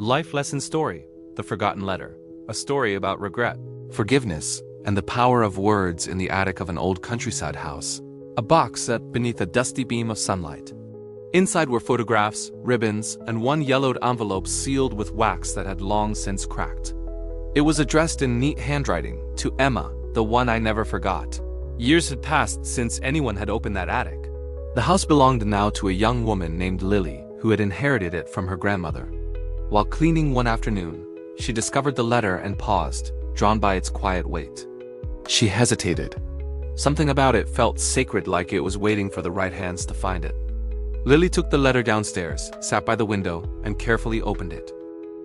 Life Lesson Story, The Forgotten Letter, a story about regret, forgiveness, and the power of words in the attic of an old countryside house. A box set beneath a dusty beam of sunlight. Inside were photographs, ribbons, and one yellowed envelope sealed with wax that had long since cracked. It was addressed in neat handwriting, to Emma, the one I never forgot. Years had passed since anyone had opened that attic. The house belonged now to a young woman named Lily, who had inherited it from her grandmother. While cleaning one afternoon, she discovered the letter and paused, drawn by its quiet weight. She hesitated. Something about it felt sacred, like it was waiting for the right hands to find it. Lily took the letter downstairs, sat by the window, and carefully opened it.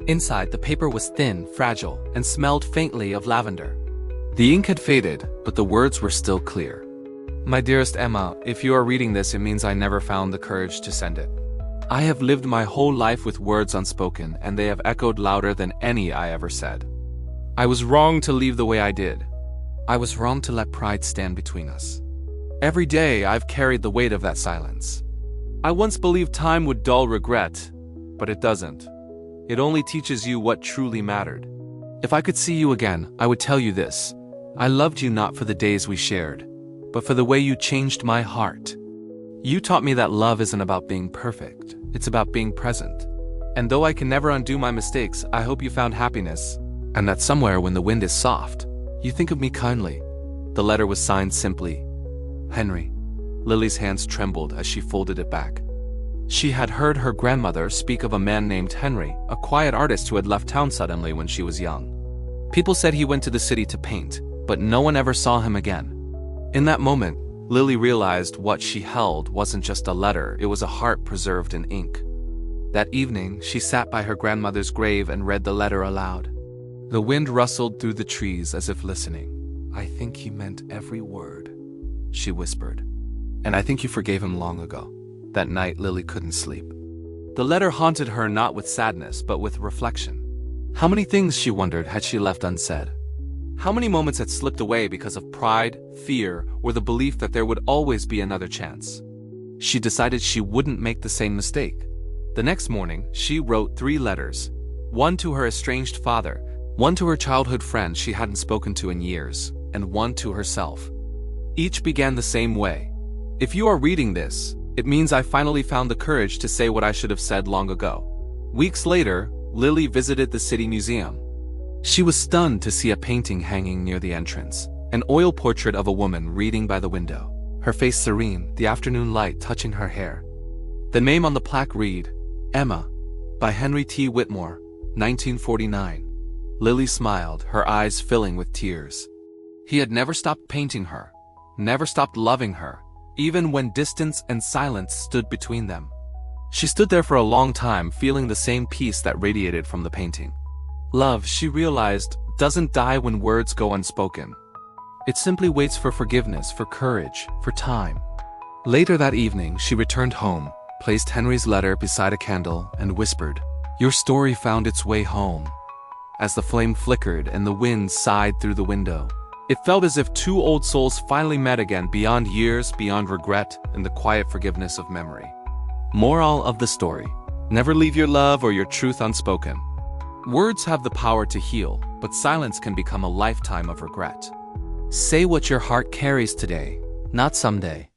Inside, the paper was thin, fragile, and smelled faintly of lavender. The ink had faded, but the words were still clear. My dearest Emma, if you are reading this, it means I never found the courage to send it. I have lived my whole life with words unspoken, and they have echoed louder than any I ever said. I was wrong to leave the way I did. I was wrong to let pride stand between us. Every day, I've carried the weight of that silence. I once believed time would dull regret, but it doesn't. It only teaches you what truly mattered. If I could see you again, I would tell you this. I loved you not for the days we shared, but for the way you changed my heart. You taught me that love isn't about being perfect, it's about being present. And though I can never undo my mistakes, I hope you found happiness, and that somewhere when the wind is soft, you think of me kindly. The letter was signed simply, Henry. Lily's hands trembled as she folded it back. She had heard her grandmother speak of a man named Henry, a quiet artist who had left town suddenly when she was young. People said he went to the city to paint, but no one ever saw him again. In that moment, Lily realized what she held wasn't just a letter, it was a heart preserved in ink. That evening, she sat by her grandmother's grave and read the letter aloud. The wind rustled through the trees as if listening. I think he meant every word, she whispered. And I think you forgave him long ago. That night, Lily couldn't sleep. The letter haunted her not with sadness, but with reflection. How many things, she wondered, had she left unsaid? How many moments had slipped away because of pride, fear, or the belief that there would always be another chance? She decided she wouldn't make the same mistake. The next morning, she wrote 3 letters. One to her estranged father, one to her childhood friend she hadn't spoken to in years, and one to herself. Each began the same way. If you are reading this, it means I finally found the courage to say what I should have said long ago. Weeks later, Lily visited the city museum. She was stunned to see a painting hanging near the entrance, an oil portrait of a woman reading by the window, her face serene, the afternoon light touching her hair. The name on the plaque read, Emma, by Henry T. Whitmore, 1949. Lily smiled, her eyes filling with tears. He had never stopped painting her, never stopped loving her, even when distance and silence stood between them. She stood there for a long time, feeling the same peace that radiated from the painting. Love, she realized, doesn't die when words go unspoken. It simply waits for forgiveness, for courage, for time. Later that evening, she returned home, placed Henry's letter beside a candle, and whispered, Your story found its way home. As the flame flickered and the wind sighed through the window, it felt as if 2 old souls finally met again, beyond years, beyond regret, and the quiet forgiveness of memory. Moral of the story: never leave your love or your truth unspoken. Words have the power to heal, but silence can become a lifetime of regret. Say what your heart carries today, not someday.